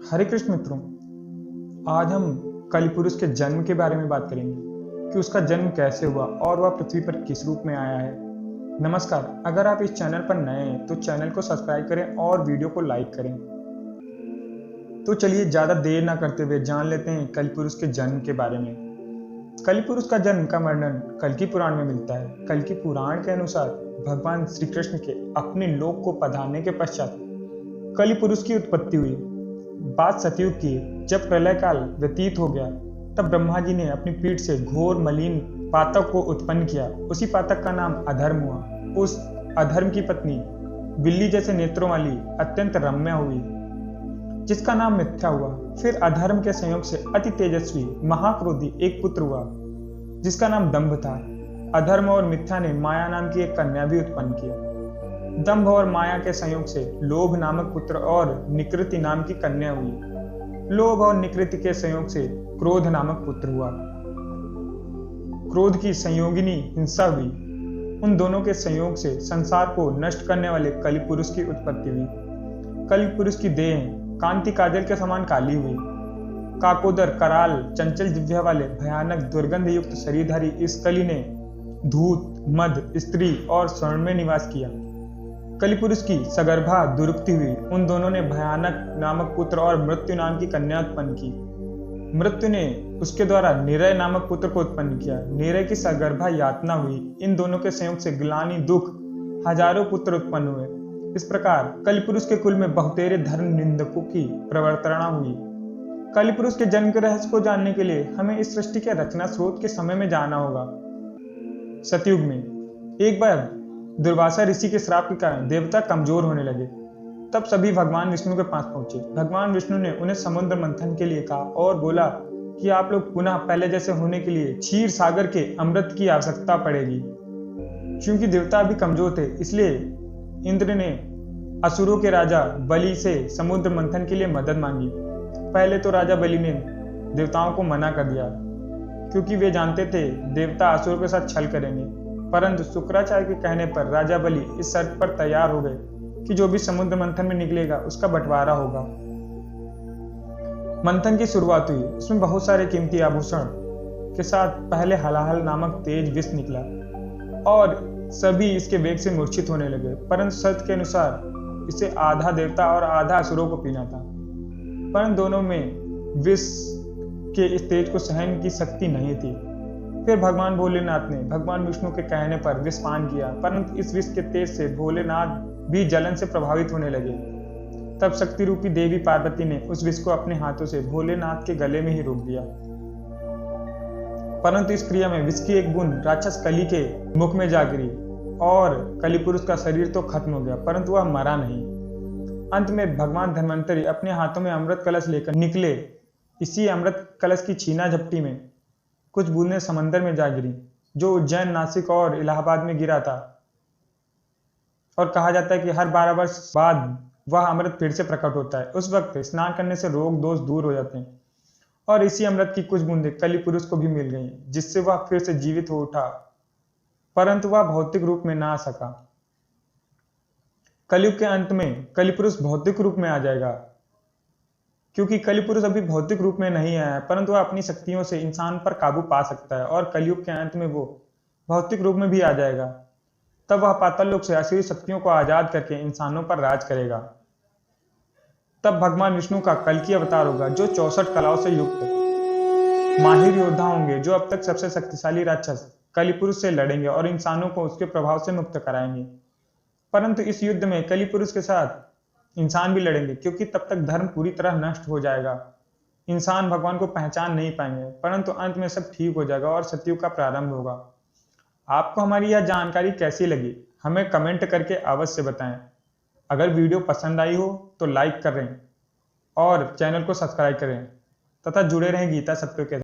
हरे कृष्ण मित्रों, आज हम कलिपुरुष के जन्म के बारे में बात करेंगे कि उसका जन्म कैसे हुआ और वह पृथ्वी पर किस रूप में आया है। नमस्कार, अगर आप इस चैनल पर नए हैं तो चैनल को सब्सक्राइब करें और वीडियो को लाइक करें। तो चलिए ज़्यादा देर ना करते हुए जान लेते हैं कलिपुरुष के जन्म के बारे में। कलिपुरुष का जन्म का वर्णन कल्कि पुराण में मिलता है। कल्कि पुराण के अनुसार भगवान श्री कृष्ण के अपने लोक को पधारने के पश्चात कलिपुरुष की उत्पत्ति हुई। बात सतयुग की, जब प्रलय काल व्यतीत हो गया तब ब्रह्मा जी ने अपनी पीठ से घोर मलिन पातक को उत्पन्न किया। उसी पातक का नाम अधर्म हुआ। उस अधर्म की पत्नी बिल्ली जैसे नेत्रों वाली अत्यंत रम्या हुई, जिसका नाम मिथ्या हुआ। फिर अधर्म के संयोग से अति तेजस्वी महाक्रोधी एक पुत्र हुआ, जिसका नाम दंभ था। अधर्म और मिथ्या ने माया नाम की एक कन्या भी उत्पन्न की। दंभ और माया के संयोग से लोभ नामक पुत्र और निकृति नाम की कन्या हुई। लोभ और निकृति के संयोग से क्रोध नामक पुत्र हुआ। क्रोध की संयोगिनी हिंसा हुई। उन दोनों के संयोग से संसार को नष्ट करने वाले कलिपुरुष की उत्पत्ति हुई। कलिपुरुष की देह कांति काजल के समान काली हुई। काकोदर, कराल, चंचल जिह्वा वाले भयानक दुर्गंध युक्त शरीरधारी इस कली ने धूत, मद, स्त्री और स्वर्ण में निवास किया। कलिपुरुष की सगर्भा दुरुक्ति हुई। उन दोनों ने भयानक नामक पुत्र और मृत्यु नाम की कन्या उत्पन्न की। मृत्यु ने उसके द्वारा निरय नामक पुत्र को उत्पन्न किया। निरय की सगर्भा यातना हुई। इन दोनों के संयोग से ग्लानि, दुख, हजारों पुत्र उत्पन्न हुए। इस प्रकार कलिपुरुष के कुल में बहुतेरे धर्म निंदकों की प्रवर्तना हुई। कलिपुरुष के जन्म के रहस्य को जानने के लिए हमें इस सृष्टि के रचना स्रोत के समय में जाना होगा। सतयुग में एक बार दुर्वासा ऋषि के श्राप के कारण देवता कमजोर होने लगे। तब सभी भगवान विष्णु के पास पहुंचे। भगवान विष्णु ने उन्हें समुद्र मंथन के लिए कहा और बोला कि आप लोग पुनः पहले जैसे होने के लिए क्षीर सागर के अमृत की आवश्यकता पड़ेगी। क्योंकि देवता अभी कमजोर थे, इसलिए इंद्र ने असुरों के राजा बलि से समुद्र मंथन के लिए मदद मांगी। पहले तो राजा बलि ने देवताओं को मना कर दिया, क्योंकि वे जानते थे देवता असुरों के साथ छल करेंगे। परंतु शुक्राचार्य के कहने पर राजा बलि इस शर्त पर तैयार हो गए कि जो भी समुद्र मंथन में निकलेगा उसका बंटवारा होगा। मंथन की शुरुआत हुई। उसमें बहुत सारे कीमती आभूषण के साथ पहले हलाहल नामक तेज विष निकला और सभी इसके वेग से मूर्छित होने लगे। परंतु शर्त के अनुसार इसे आधा देवता और आधा असुरों को पीना था। परंतु दोनों में विष के इस तेज को सहन की शक्ति नहीं थी। फिर भगवान भोलेनाथ ने भगवान विष्णु के कहने पर विष पान किया, परंतु इस विष के तेज से भोलेनाथ भी जलन से प्रभावित होने लगे। तब शक्ति रूपी देवी पार्वती ने उस विष को अपने हाथों से भोलेनाथ के गले में ही रोक दिया। परंतु इस क्रिया में विष की एक बूंद राक्षस कली के मुख में जा गिरी और कलिपुरुष का शरीर तो खत्म हो गया, परंतु वह मरा नहीं। अंत में भगवान धन्वंतरी अपने हाथों में अमृत कलश लेकर निकले। इसी अमृत कलश की छीना झपटी में कुछ बूंदें समंदर में जा गिरी, जो उज्जैन, नासिक और इलाहाबाद में गिरा था। और कहा जाता है कि हर 12 वर्ष बाद वह अमृत फिर से प्रकट होता है। उस वक्त स्नान करने से रोग दोष दूर हो जाते हैं। और इसी अमृत की कुछ बूंदें कलिपुरुष को भी मिल गईं, जिससे वह फिर से जीवित हो उठा, परंतु वह भौतिक रूप में ना आ सका। कलयुग के अंत में कलिपुरुष भौतिक रूप में आ जाएगा, क्योंकि कलिपुरुष अभी भौतिक रूप में नहीं आया है, परंतु वह अपनी शक्तियों से इंसान पर काबू पा सकता है और कलयुग के अंत में वो भौतिक रूप में भी आ जाएगा। तब वह पाताल लोक से असुरी शक्तियों को आजाद करके इंसानों पर राज करेगा। तब भगवान विष्णु का कल्कि अवतार होगा, जो 64 कलाओं से युक्त माहिर योद्धा होंगे, जो अब तक सबसे शक्तिशाली राक्षस कलिपुरुष से लड़ेंगे और इंसानों को उसके प्रभाव से मुक्त कराएंगे। परंतु इस युद्ध में कलिपुरुष के साथ इंसान भी लड़ेंगे, क्योंकि तब तक धर्म पूरी तरह नष्ट हो जाएगा। इंसान भगवान को पहचान नहीं पाएंगे, परंतु अंत में सब ठीक हो जाएगा और सतयुग का प्रारंभ होगा। आपको हमारी यह जानकारी कैसी लगी, हमें कमेंट करके अवश्य बताएं। अगर वीडियो पसंद आई हो तो लाइक करें और चैनल को सब्सक्राइब करें तथा जुड़े रहें गीता सत्य के साथ।